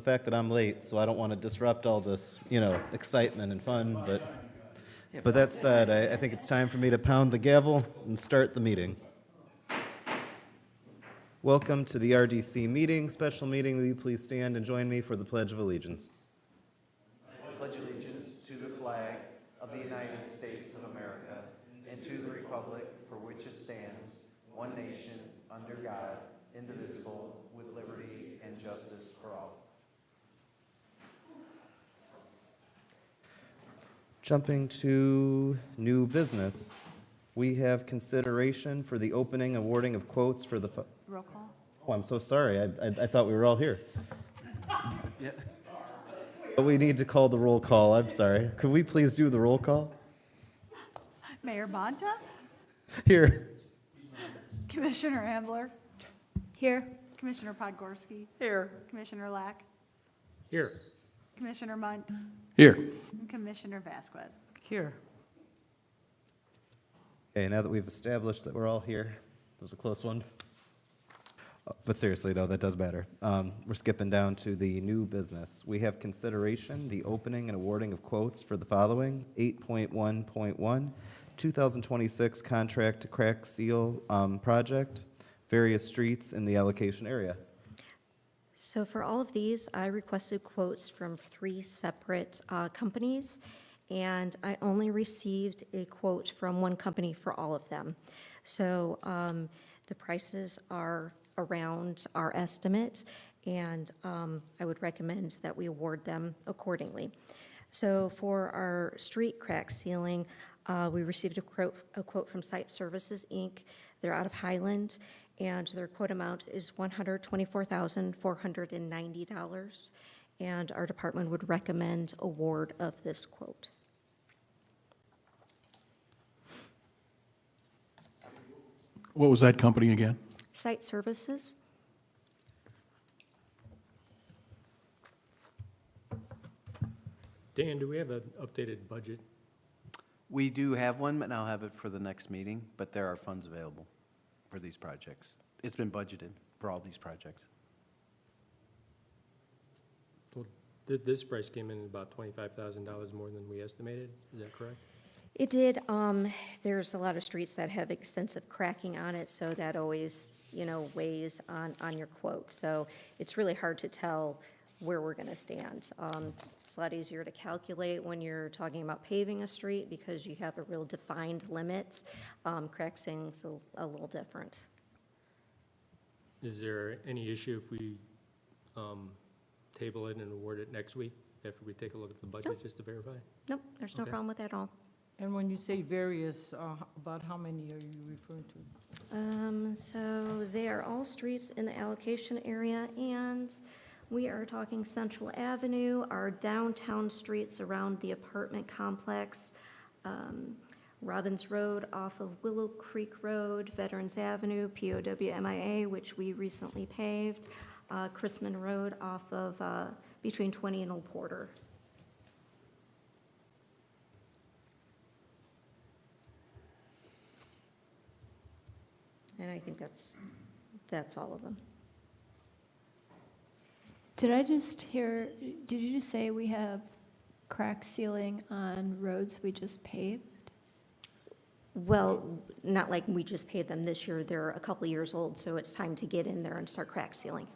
fact that I'm late, so I don't want to disrupt all this, excitement and fun. But that said, I think it's time for me to pound the gavel and start the meeting. Welcome to the RDC meeting, special meeting. Will you please stand and join me for the Pledge of Allegiance? I pledge allegiance to the flag of the United States of America and to the republic for which it stands, one nation, under God, indivisible, with liberty and justice for all. Jumping to new business, we have consideration for the opening and awarding of quotes for the... Roll call. Oh, I'm so sorry. I thought we were all here. Yeah. But we need to call the roll call. I'm sorry. Could we please do the roll call? Mayor Bonta, Here. Commissioner Ambler, Here. Commissioner Podgorski, Here. Commissioner Lack, Here. Commissioner Munt, Here. and Commissioner Vasquez. Here. Okay, now that we've established that we're all here, it was a close one. But seriously, no, that does matter. We're skipping down to the new business. We have consideration, the opening and awarding of quotes for the following: 8.1.1, 2026 contract to crack seal project, various streets in the allocation area. So for all of these, I requested quotes from 3 separate companies, and I only received a quote from one company for all of them. So the prices are around our estimate, and I would recommend that we award them accordingly. So for our street crack sealing, we received a quote from Site Services, Inc. They're out of Highland, and their quote amount is $124,490, and our department would recommend award of this quote. What was that company again? Site Services. Dan, do we have an updated budget? We do have one, and I'll have it for the next meeting, but there are funds available for these projects. It's been budgeted for all these projects. Well, this price came in about $25,000 more than we estimated. Is that correct? It did. There's a lot of streets that have extensive cracking on it, so that always, weighs on your quote. So it's really hard to tell where we're going to stand. It's a lot easier to calculate when you're talking about paving a street because you have a real defined limit. Crack sealing's a little different. Is there any issue if we table it and award it next week after we take a look at the budget just to verify? Nope, there's no Okay. problem with that at all. And when you say various, about how many are you referring to? So they are all streets in the allocation area, and we are talking Central Avenue, our downtown streets around the apartment complex, Robbins Road off of Willow Creek Road, Veterans Avenue, POWMIA, which we recently paved, Chrisman Road off of between 20 and Old Porter. And I think that's all of them. Did I just hear, did you just say we have crack sealing on roads we just paved? Well, not like we just paved them this year. They're a couple of years old, so it's time to get in there and start crack sealing.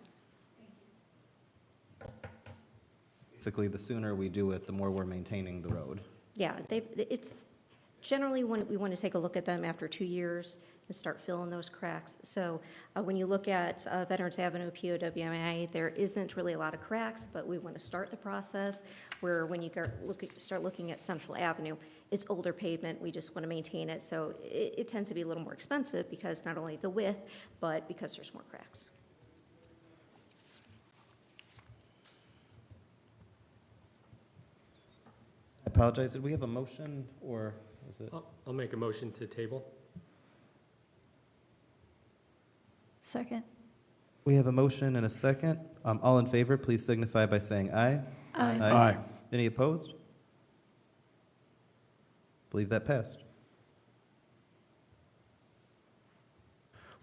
Basically, the sooner we do it, the more we're maintaining the road. Yeah, it's generally when we want to take a look at them after 2 years and start filling those cracks. So when you look at Veterans Avenue, POWMIA, there isn't really a lot of cracks, but we want to start the process where when you start looking at Central Avenue, it's older pavement, we just want to maintain it. So it tends to be a little more expensive because not only the width, but because there's more cracks. I apologize, did we have a motion, or was it? I'll make a motion to table. Second. We have a motion and a second. All in favor, please signify by saying aye. Aye. Aye. Any opposed? Believe that passed.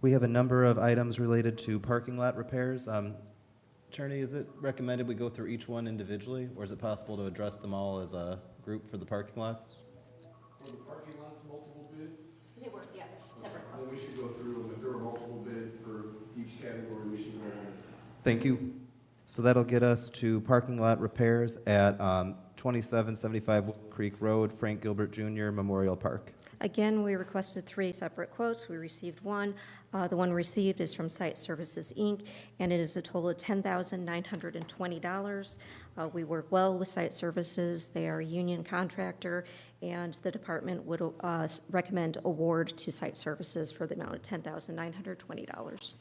We have a number of items related to parking lot repairs. Attorney, is it recommended we go through each one individually, or is it possible to address them all as a group for the parking lots? For the parking lots, multiple bids? They were, yeah, separate Then we should go through them. If there are multiple bids for each category, we should go over it. Thank you. So that'll get us to parking lot repairs at 2775 Wood Creek Road, Frank Gilbert Jr. Memorial Park. Again, we requested 3 separate quotes. We received one. The one received is from Site Services, Inc., and it is a total of $10,920. We work well with Site Services. They are a union contractor, and the department would recommend award to Site Services for the amount of $10,920.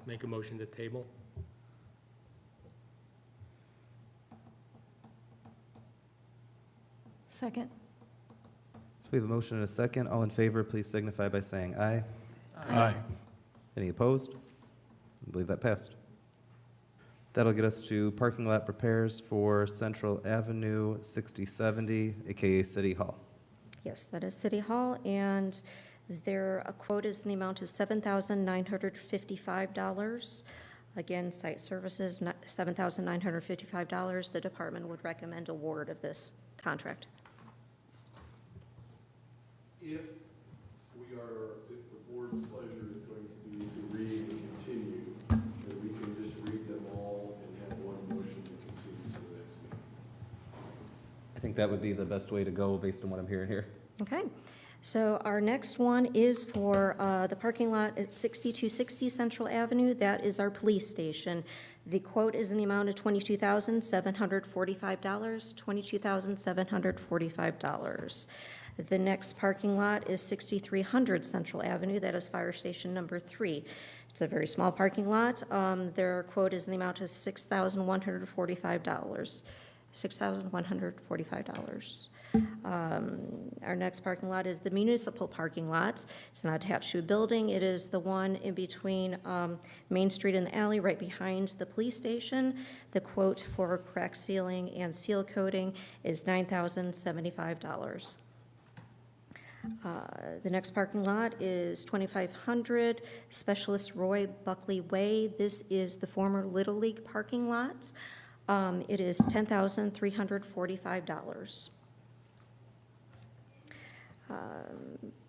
Make a motion to table? Second. So we have a motion and a second. All in favor, please signify by saying aye. Aye. Any opposed? I believe that passed. That'll get us to parking lot repairs for Central Avenue 6070, AKA City Hall. Yes, that is City Hall, and their quote is in the amount of $7,955. Again, Site Services, $7,955. The department would recommend award of this contract. If the board's pleasure is going to be to read and continue, then we can just read them all and have one motion to continue to the next meeting. I think that would be the best way to go based on what I'm hearing here. Okay, so our next one is for the parking lot at 6260 Central Avenue. That is our police station. The quote is in the amount of $22,745, $22,745. The next parking lot is 6300 Central Avenue. That is fire station number 3. It's a very small parking lot. Their quote is in the amount of $6,145. $6,145. Our next parking lot is the municipal parking lot. It's not attached to a building. It is the one in between Main Street and the alley, right behind the police station. The quote for crack sealing and seal coating is $9,075. The next parking lot is 2500 Specialist Roy Buckley Way. This is the former Little League parking lot. It is $10,345.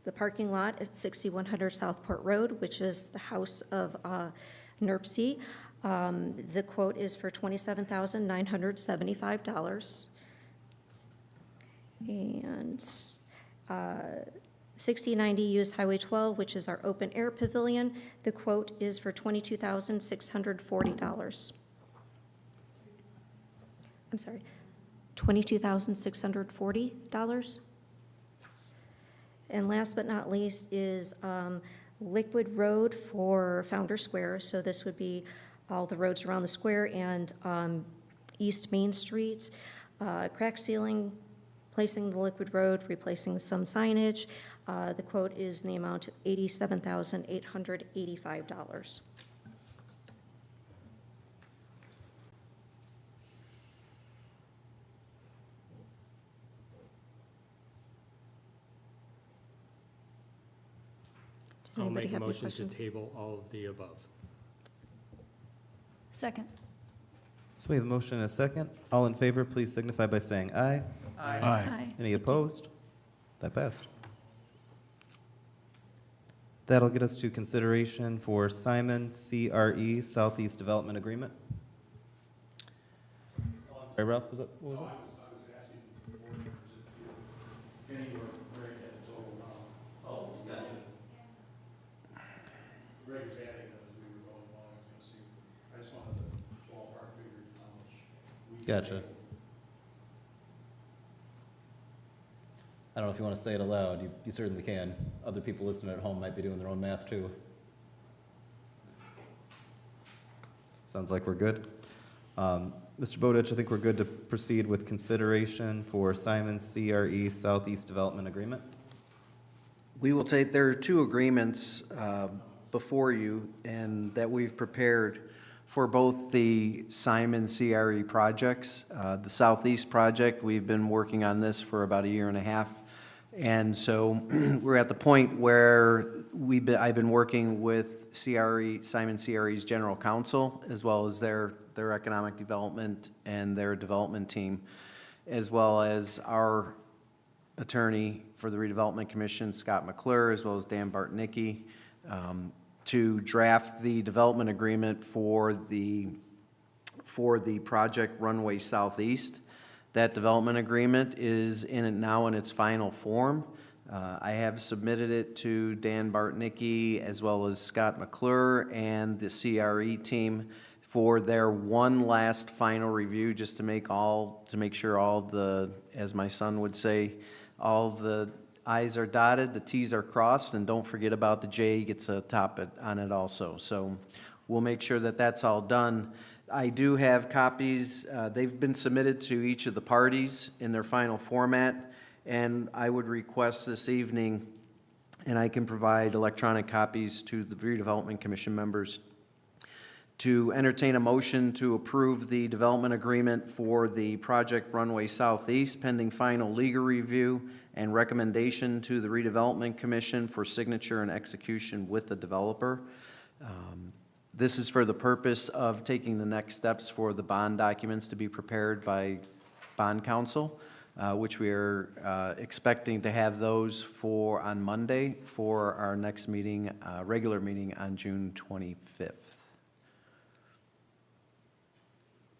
The parking lot at 6100 Southport Road, which is the house of NERPC. The quote is for $27,975. And 6090 US Highway 12, which is our open air pavilion. The quote is for $22,640. I'm sorry, $22,640. And last but not least is Liquid Road for Founder Square. So this would be all the roads around the square and East Main Street. Crack sealing, placing the liquid road, replacing some signage. The quote is in the amount of $87,885. Does I'll anybody make a have any motion to questions? table all of the above. Second. So we have a motion and a second. All in favor, please signify by saying aye. Aye. Any opposed? That passed. That'll get us to consideration for Simon CRE Southeast Development Agreement. Sorry, Ralph, was that, what was it? Greg was adding them as we were going along, I was gonna see, I just wanted the ballpark figure how much we. Gotcha. I don't know if you want to say it aloud. You certainly can. Other people listening at home might be doing their own math, too. Sounds like we're good. Mr. Bowditch, I think we're good to proceed with consideration for Simon CRE Southeast Development Agreement. We will take, there are 2 agreements before you and that we've prepared for both the Simon CRE projects. The Southeast project, we've been working on this for about 1.5 years, And so we're at the point where I've been working with Simon CRE's general counsel, as well as their economic development and their development team, as well as our attorney for the Redevelopment Commission, Scott McClure, as well as Dan Bartnicki, to draft the development agreement for the project Runway Southeast. That development agreement is now in its final form. I have submitted it to Dan Bartnicki as well as Scott McClure and the CRE team for their one last final review, just to make sure all the, as my son would say, all the I's are dotted, the T's are crossed, and don't forget about the J gets a top on it also. So we'll make sure that that's all done. I do have copies, they've been submitted to each of the parties in their final format, and I would request this evening, and I can provide electronic copies to the Redevelopment Commission members, to entertain a motion to approve the development agreement for the project Runway Southeast pending final legal review and recommendation to the Redevelopment Commission for signature and execution with the developer. This is for the purpose of taking the next steps for the bond documents to be prepared by bond counsel, which we are expecting to have those on Monday for our next meeting, regular meeting on June 25th.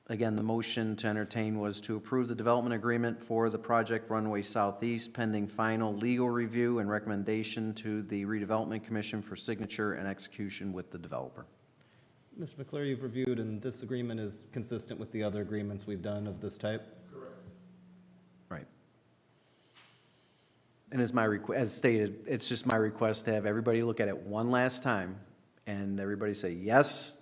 Again, the motion to entertain was to approve the development agreement for the project Runway Southeast pending final legal review and recommendation to the Redevelopment Commission for signature and execution with the developer. Mr. McClure, you've reviewed, and this agreement is consistent with the other agreements we've done of this type? Correct. Right. And as stated, it's just my request to have everybody look at it one last time and everybody say, yes,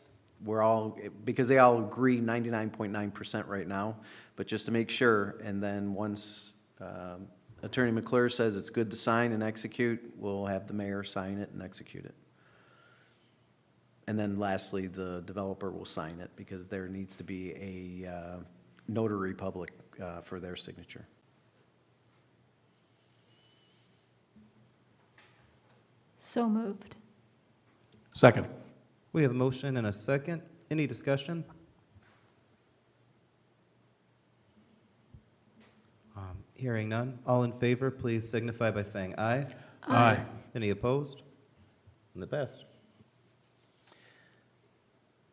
because they all agree 99.9% right now, but just to make sure, and then once Attorney McClure says it's good to sign and execute, we'll have the mayor sign it and execute it. And then lastly, the developer will sign it because there needs to be a notary public for their signature. So moved. Second. We have a motion and a second. Any discussion? Hearing none. All in favor, please signify by saying aye. Aye. Any opposed? And the best.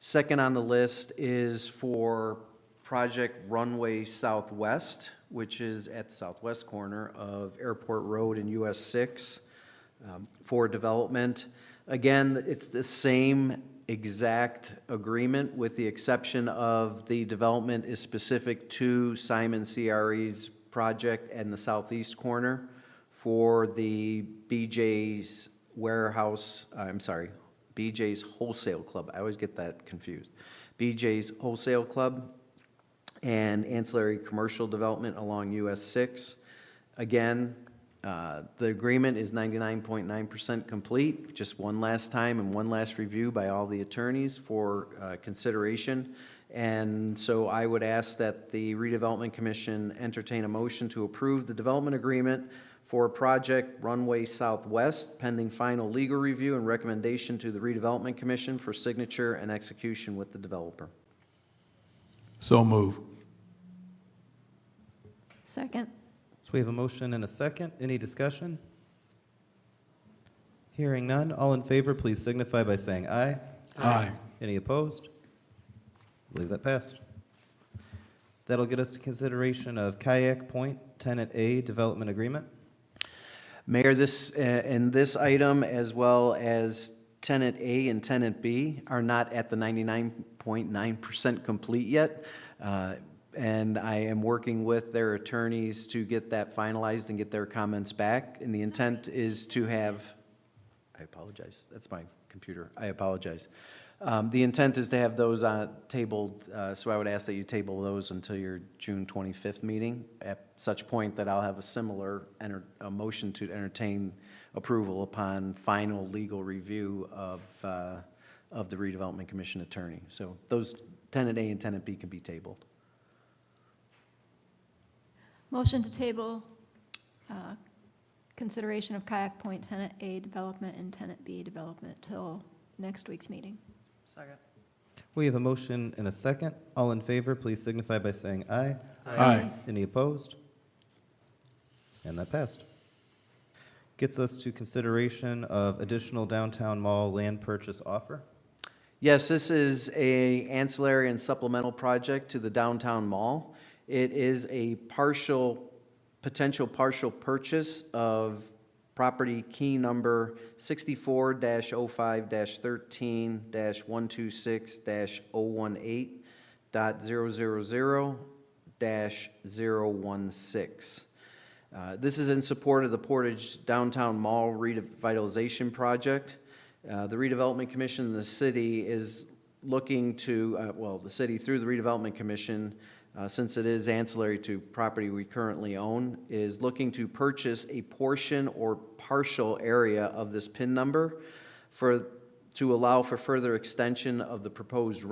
Second on the list is for Project Runway Southwest, which is at the southwest corner of Airport Road and US 6 for development. Again, it's the same exact agreement with the exception of the development is specific to Simon CRE's project in the southeast corner for the BJ's BJ's Wholesale Club. I always get that confused. BJ's Wholesale Club and ancillary commercial development along US 6. Again, the agreement is 99.9% complete, just one last time and one last review by all the attorneys for consideration. And so I would ask that the Redevelopment Commission entertain a motion to approve the development agreement for Project Runway Southwest pending final legal review and recommendation to the Redevelopment Commission for signature and execution with the developer. So move. Second. So we have a motion and a second. Any discussion? Hearing none. All in favor, please signify by saying aye. Aye. Any opposed? I believe that passed. That'll get us to consideration of Kayak Point Tenant A Development Agreement. Mayor, in this item, as well as Tenant A and Tenant B, are not at the 99.9% complete yet. And I am working with their attorneys to get that finalized and get their comments back. And the intent is to have, I apologize, that's my computer, I apologize. The intent is to have those tabled, so I would ask that you table those until your June 25th meeting, at such point that I'll have a similar motion to entertain approval upon final legal review of the Redevelopment Commission attorney. So those Tenant A and Tenant B can be tabled. Motion to table consideration of Kayak Point Tenant A development and Tenant B development till next week's meeting. Second. We have a motion and a second. All in favor, please signify by saying aye. Aye. Any opposed? And that passed. Gets us to consideration of additional downtown mall land purchase offer. Yes, this is a ancillary and supplemental project to the downtown mall. It is a potential partial purchase of property key number 64-05-13-126-010-016. This is in support of the Portage Downtown Mall Revitalization Project. The Redevelopment Commission in the city is looking to, the city through the Redevelopment Commission, since it is ancillary to property we currently own, is looking to purchase a portion or partial area of this PIN number to allow for further extension of the proposed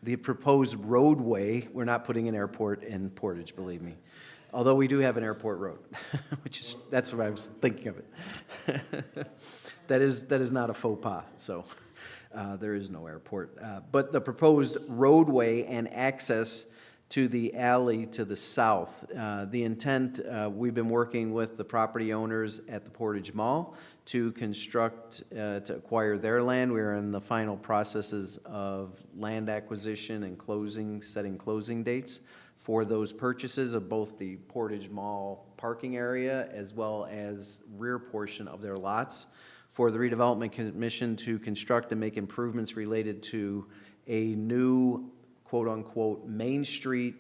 the proposed roadway. We're not putting an airport in Portage, believe me. Although we do have an airport road, that's what I was thinking of it. That is not a faux pas, so there is no airport. But the proposed roadway and access to the alley to the south. The intent, we've been working with the property owners at the Portage Mall to acquire their land. We're in the final processes of land acquisition and setting closing dates for those purchases of both the Portage Mall parking area as well as rear portion of their lots, for the Redevelopment Commission to construct and make improvements related to a new quote-unquote Main Street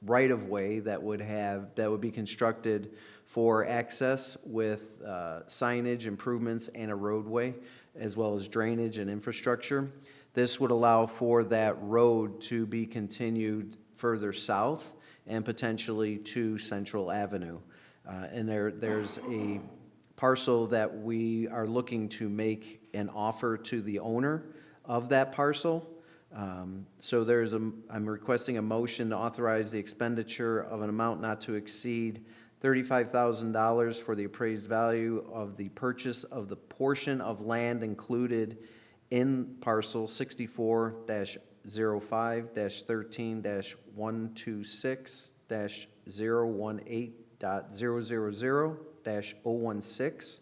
right-of-way that would be constructed for access with signage improvements and a roadway, as well as drainage and infrastructure. This would allow for that road to be continued further south and potentially to Central Avenue. And there's a parcel that we are looking to make an offer to the owner of that parcel. So I'm requesting a motion to authorize the expenditure of an amount not to exceed $35,000 for the appraised value of the purchase of the portion of land included in parcel 64-05-13-126-018.000-016.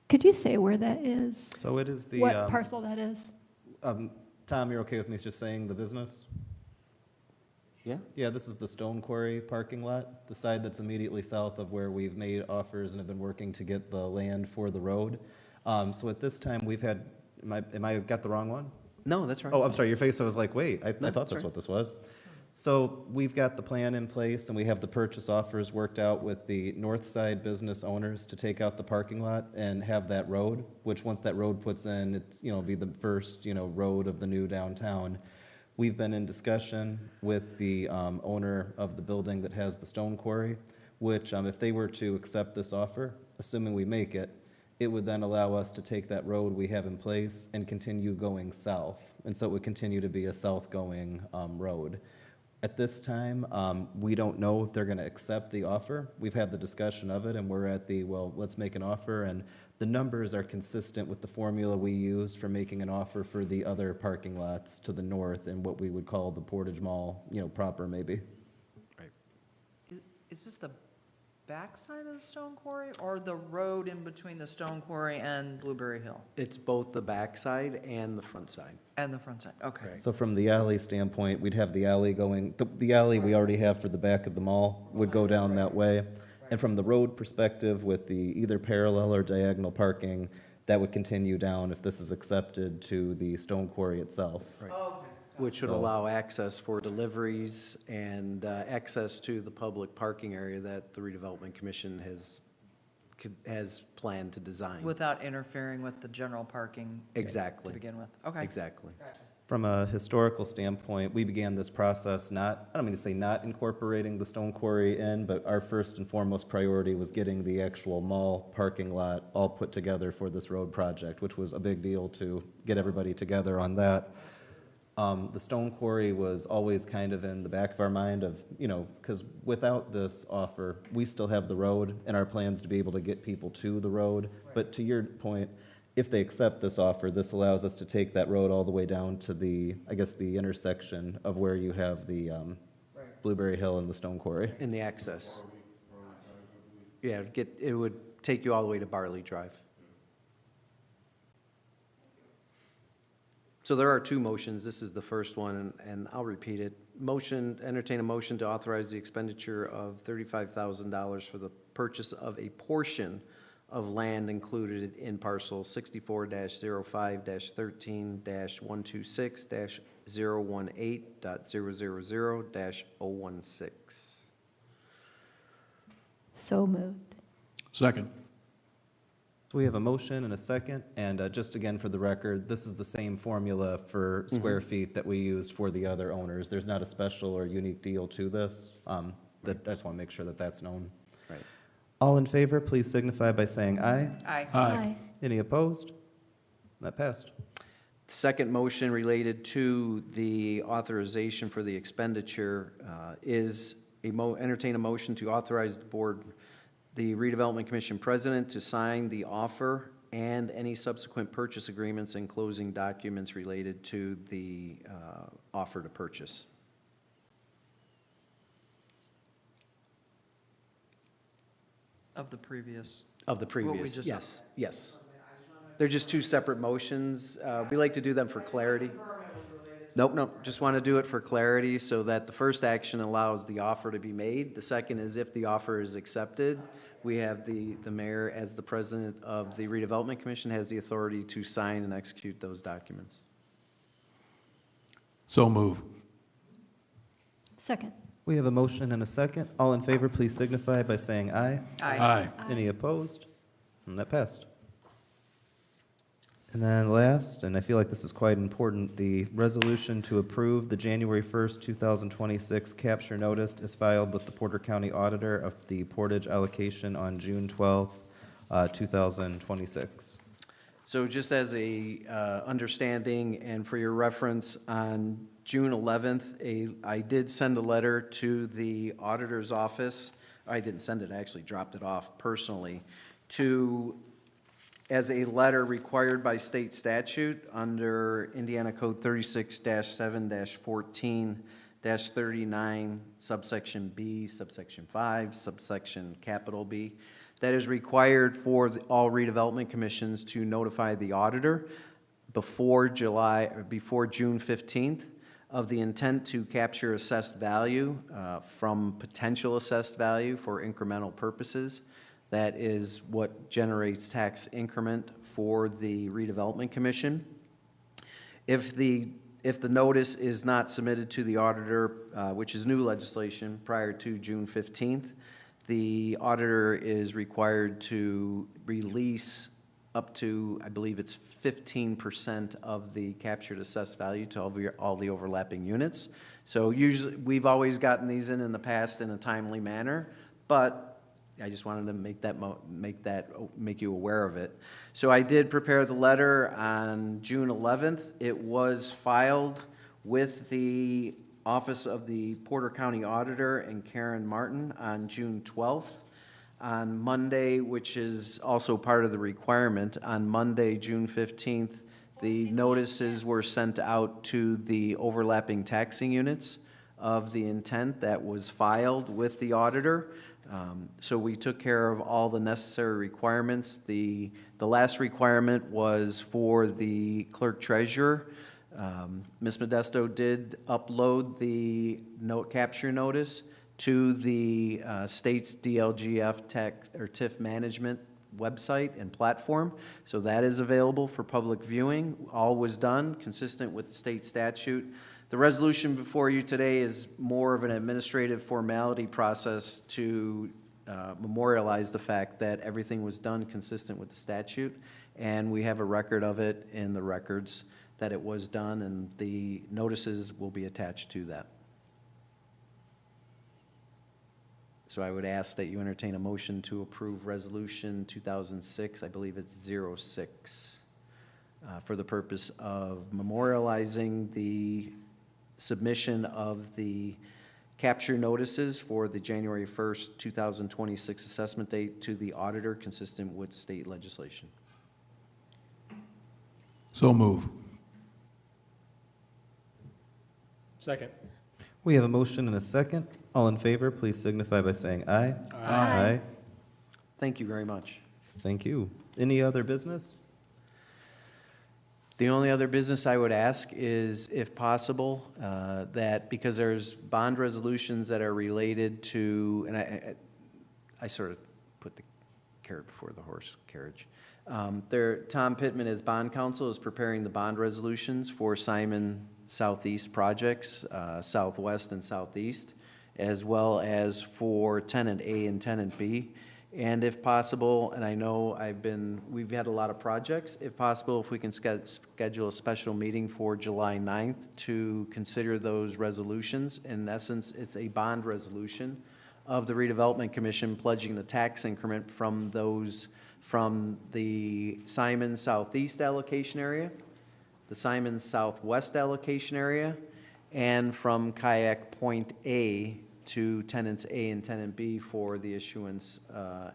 Could you say where that is? So it is the, What parcel that is? Tom, you're okay with me just saying the business? Yeah? Yeah, this is the Stone Quarry parking lot, the side that's immediately south of where we've made offers and have been working to get the land for the road. So at this time, we've had, am I got the wrong one? No, that's right. Oh, I'm sorry, your face, I was like, wait, I No, thought that's that's what this was. So we've got the plan in place, and we have the purchase offers worked out with the north side business owners to take out the parking lot and have that road, which once that road puts in, it's, be the first, road of the new downtown. We've been in discussion with the owner of the building that has the stone quarry, which if they were to accept this offer, assuming we make it, it would then allow us to take that road we have in place and continue going south. And so it would continue to be a south-going road. At this time, we don't know if they're going to accept the offer. We've had the discussion of it, and we're at let's make an offer. And the numbers are consistent with the formula we use for making an offer for the other parking lots to the north and what we would call the Portage Mall, proper maybe. Is this the backside of the stone quarry or the road in between the stone quarry and Blueberry Hill? It's both the backside and the front side. And the front side, okay. So from the alley standpoint, we'd have the alley going, the alley we already have for the back of the mall would go down that way. And from the road perspective, with the either parallel or diagonal parking, that would continue down if this is accepted to the stone quarry itself. Right. Okay. Which would allow access for deliveries and access to the public parking area that the Redevelopment Commission has planned to design. Without interfering with the general parking? Exactly. To begin with, okay. Exactly. From a historical standpoint, we began this process I don't mean to say not incorporating the stone quarry in, but our first and foremost priority was getting the actual mall parking lot all put together for this road project, which was a big deal to get everybody together on that. The stone quarry was always kind of in the back of our mind of, because without this offer, we still have the road and our plans to be able to get people to the road. But to your point, if they accept this offer, this allows us to take that road all the way down to the, I guess, the intersection of where you have the Blueberry Hill and the stone quarry. In the access. Yeah, it would take you all the way to Barley Drive. So there are two motions. This is the first one, and I'll repeat it. Entertain a motion to authorize the expenditure of $35,000 for the purchase of a portion of land included in parcel 64-05-13-126-018.000-016. So moved. Second. So we have a motion and a second, and just again for the record, this is the same formula for square feet that we used for the other owners. There's not a special or unique deal to this. I just want to make sure that that's known. Right. All in favor, please signify by saying aye. Aye. Any opposed? That passed. Second motion related to the authorization for the expenditure is entertain a motion to authorize the Redevelopment Commission President to sign the offer and any subsequent purchase agreements and closing documents related to the offer to purchase. Of the previous. Of the What we previous, just- yes, yes. They're just two separate motions. We like to do them for clarity. Nope, just want to do it for clarity so that the first action allows the offer to be made. The second is if the offer is accepted, we have the mayor, as the president of the Redevelopment Commission, has the authority to sign and execute those documents. So move. Second. We have a motion and a second. All in favor, please signify by saying aye. Aye. Any opposed? And that passed. And then last, and I feel like this is quite important, the resolution to approve the January 1st, 2026 capture notice is filed with the Porter County Auditor of the Portage allocation on June 12th, 2026. So just as a understanding and for your reference, on June 11th, I did send a letter to the auditor's office. I didn't send it, I actually dropped it off personally, as a letter required by state statute under Indiana Code 36-7-14-39, subsection B, subsection 5, subsection capital B, that is required for all redevelopment commissions to notify the auditor before June 15th of the intent to capture assessed value from potential assessed value for incremental purposes. That is what generates tax increment for the Redevelopment Commission. If the notice is not submitted to the auditor, which is new legislation, prior to June 15th, the auditor is required to release up to, I believe it's 15% of the captured assessed value to all the overlapping units. So usually, we've always gotten these in the past in a timely manner, but I just wanted to make you aware of it. So I did prepare the letter on June 11th. It was filed with the Office of the Porter County Auditor and Karen Martin on June 12th. On Monday, which is also part of the requirement, on Monday, June 15th, the notices were sent out to the overlapping taxing units of the intent that was filed with the auditor. So we took care of all the necessary requirements. The last requirement was for the clerk treasurer. Ms. Modesto did upload the note capture notice to the state's DLGF TIF management website and platform. So that is available for public viewing. All was done consistent with the state statute. The resolution before you today is more of an administrative formality process to memorialize the fact that everything was done consistent with the statute, and we have a record of it in the records that it was done, and the notices will be attached to that. So I would ask that you entertain a motion to approve Resolution 2006, I believe it's 06, for the purpose of memorializing the submission of the capture notices for the January 1st, 2026 assessment date to the auditor consistent with state legislation. So move. Second. We have a motion and a second. All in favor, please signify by saying aye. Aye. Thank you very much. Thank you. Any other business? The only other business I would ask is, if possible, that because there's bond resolutions that are related to, and I sort of put the carrot before the horse carriage. Tom Pittman as bond counsel is preparing the bond resolutions for Simon Southeast projects, Southwest and Southeast, as well as for Tenant A and Tenant B. And if possible, and I know we've had a lot of projects, if possible, if we can schedule a special meeting for July 9th to consider those resolutions. In essence, it's a bond resolution of the Redevelopment Commission pledging the tax increment from the Simon Southeast allocation area, the Simon Southwest allocation area, and from Kayak Point A to Tenants A and Tenant B for the issuance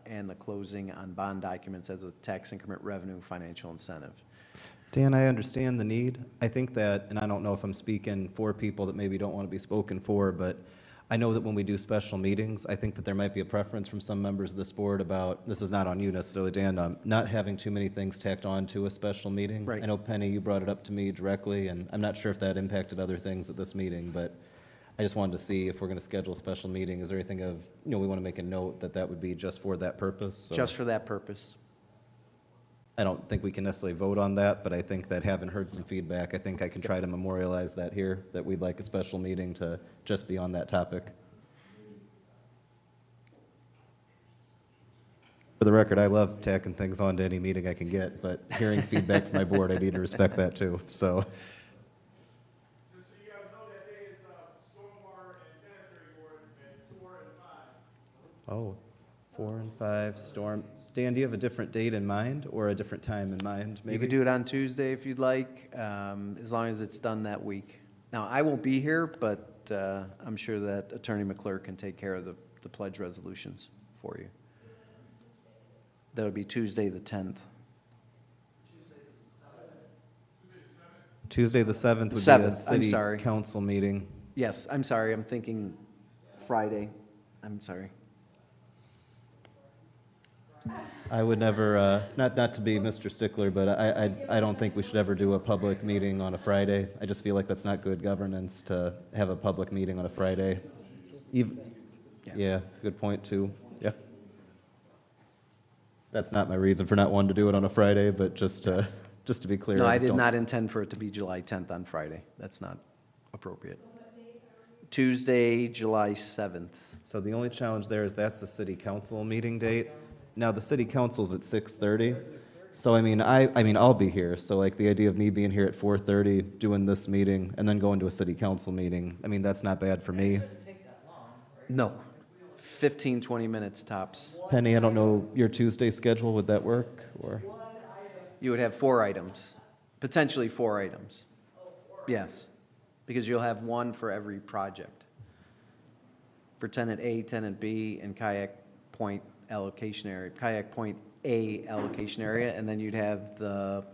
and the closing on bond documents as a tax increment revenue financial incentive. Dan, I understand the need. I think that, and I don't know if I'm speaking for people that maybe don't want to be spoken for, but I know that when we do special meetings, I think that there might be a preference from some members of this board about, this is not on you necessarily, Dan, not having too many things tacked on to a special meeting. Right. I know, Penny, you brought it up to me directly, and I'm not sure if that impacted other things at this meeting, but I just wanted to see if we're going to schedule a special meeting, is there anything of, we want to make a note that that would be just for that purpose? So Just for that purpose. I don't think we can necessarily vote on that, but I think that having heard some feedback, I think I can try to memorialize that here, that we'd like a special meeting to just be on that topic. For the record, I love tacking things on to any meeting I can get, but hearing feedback from my board, I need to respect that too, so. Just so you guys know, that day is Stormwater and Sanitary Board at 4 and 5. Oh, 4 and 5, storm. Dan, do you have a different date in mind or a different time in mind, maybe? You could do it on Tuesday if you'd like, as long as it's done that week. Now, I won't be here, but I'm sure that Attorney McClure can take care of the pledge resolutions for you. That would be Tuesday, the 10th. Tuesday, the 7th would be a 7th, I'm city sorry. council meeting. Yes, I'm sorry, I'm thinking Friday. I'm sorry. I would never, not to be Mr. Stickler, but I don't think we should ever do a public meeting on a Friday. I just feel like that's not good governance to have a public meeting on a Friday. Yeah, good point too, yeah. That's not my reason for not wanting to do it on a Friday, but just to be clear. No, I just did don't- not intend for it to be July 10th on Friday. That's not appropriate. Tuesday, July 7th. So the only challenge there is that's the city council meeting date. Now, the city council's at 6:30. So, I mean, I'll be here. So like the idea of me being here at 4:30, doing this meeting, and then going to a city council meeting, I mean, that's not bad for me. No, 15, 20 minutes tops. Penny, I don't know your Tuesday schedule. Would that work? Or You would have 4 items, potentially 4 items. Yes, because you'll have one for every project. For Tenant A, Tenant B, and Kayak Point allocation area, Kayak Point A allocation area, and then you'd have the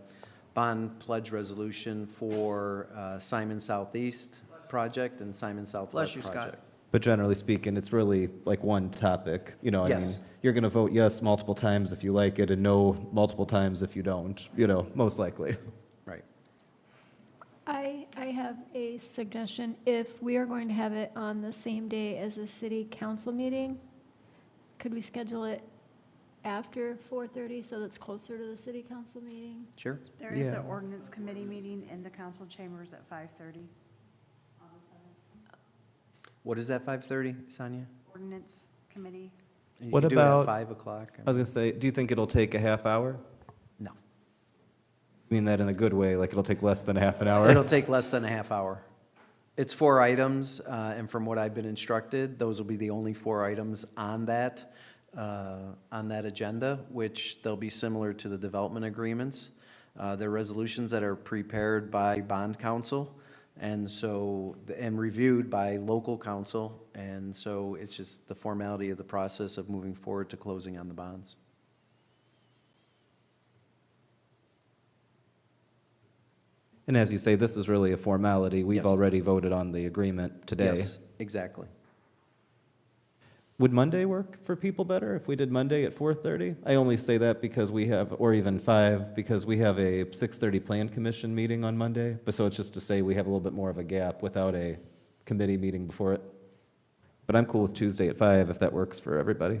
bond pledge resolution for Simon Southeast project and Simon Southwest Bless you, Scott. project. But generally speaking, it's really like one topic. I mean, Yes. you're going to vote yes multiple times if you like it and no multiple times if you don't, most likely. Right. I have a suggestion. If we are going to have it on the same day as the city council meeting, could we schedule it after 4:30 so that's closer to the city council meeting? Sure. There is Yeah. an ordinance committee meeting in the council chambers at 5:30. What is that, 5:30, Sonia? Ordinance committee. You What could do it at about- 5 o'clock. I was going to say, do you think it'll take a half hour? No. I mean that in a good way, like it'll take less than a half an hour? It'll take less than a half hour. It's 4 items, and from what I've been instructed, those will be the only 4 items on that agenda, which they'll be similar to the development agreements. They're resolutions that are prepared by bond counsel, and so, and reviewed by local counsel, and so it's just the formality of the process of moving forward to closing on the bonds. And as you say, this is really a formality. We've Yes. already voted on the agreement today. Yes, exactly. Would Monday work for people better if we did Monday at 4:30? I only say that because we have, or even 5, because we have a 6:30 Plan Commission meeting on Monday. But so it's just to say we have a little bit more of a gap without a committee meeting before it. But I'm cool with Tuesday at 5 if that works for everybody.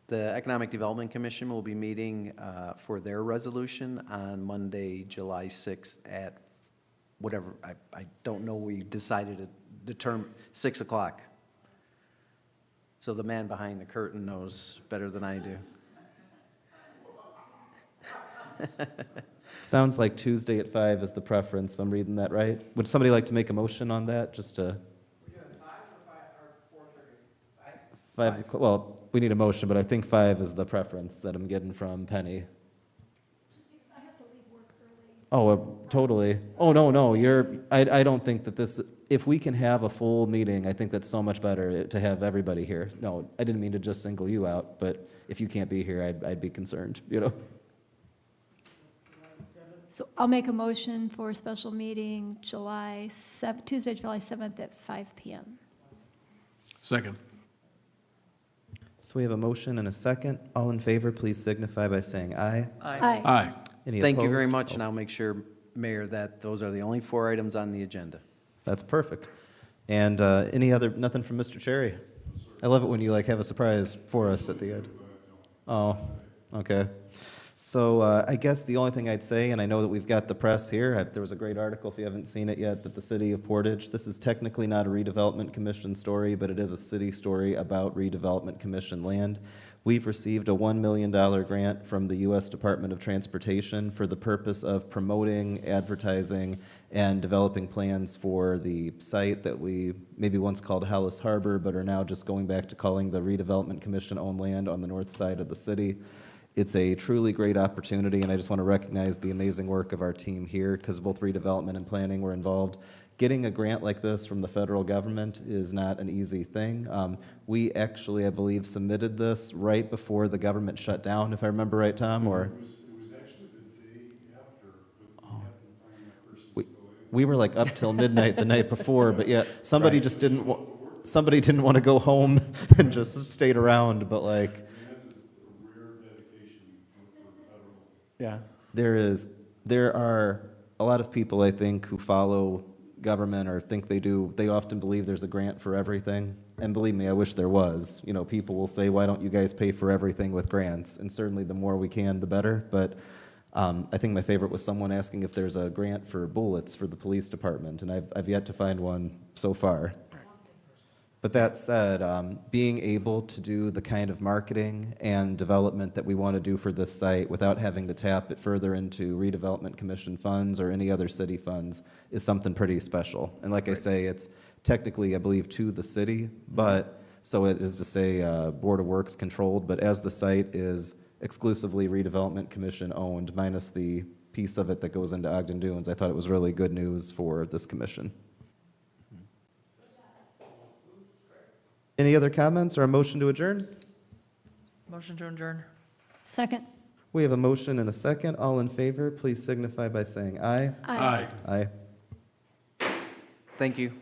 The Economic Development Commission will be meeting for their resolution on Monday, July 6th at whatever, I don't know, we decided to determine 6 o'clock. So the man behind the curtain knows better than I do. Sounds like Tuesday at 5 is the preference, if I'm reading that right. Would somebody like to make a motion on that, just to? 5, well, we need a motion, but I think 5 is the preference that I'm getting from Penny. Oh, totally. Oh, no, I don't think that this, if we can have a full meeting, I think that's so much better to have everybody here. No, I didn't mean to just single you out, but if you can't be here, I'd be concerned, you know? So I'll make a motion for a special meeting Tuesday, July 7th at 5 PM. Second. So we have a motion and a second. All in favor, please signify by saying aye. Aye. Aye. Any Thank you very opposed? much, and I'll make sure, Mayor, that those are the only 4 items on the agenda. That's perfect. And any other, nothing from Mr. Cherry? I love it when you like have a surprise for us at the end. Oh, okay. So I guess the only thing I'd say, and I know that we've got the press here, there was a great article, if you haven't seen it yet, that the City of Portage, this is technically not a redevelopment commission story, but it is a city story about redevelopment commission land. We've received a $1 million grant from the U.S. Department of Transportation for the purpose of promoting, advertising, and developing plans for the site that we maybe once called Hollis Harbor, but are now just going back to calling the Redevelopment Commission-owned land on the north side of the city. It's a truly great opportunity, and I just want to recognize the amazing work of our team here, because both redevelopment and planning were involved. Getting a grant like this from the federal government is not an easy thing. We actually, I believe, submitted this right before the government shut down, if I remember right, Tom, or? It was actually the day after, but we happened to find that person, We- so it We were like up till midnight the night before, but yeah, somebody just didn't somebody didn't want to go home and just stayed around, but like, that's a rare dedication for federal. Yeah. there are a lot of people, I think, who follow government or think they often believe there's a grant for everything. And believe me, I wish there was. You know, people will say, why don't you guys pay for everything with grants? And certainly the more we can, the better. But I think my favorite was someone asking if there's a grant for bullets for the police department, and I've yet to find one so far. But that said, being able to do the kind of marketing and development that we want to do for this site without having to tap it further into redevelopment commission funds or any other city funds is something pretty special. And like I say, it's technically, I believe, to the city, but so it is to say Board of Works controlled, but as the site is exclusively redevelopment commission owned, minus the piece of it that goes into Ogden Dunes, I thought it was really good news for this commission. Any other comments or a motion to adjourn? Motion to adjourn. Second. We have a motion and a second. All in favor, please signify by saying aye. Aye. Aye. Thank you.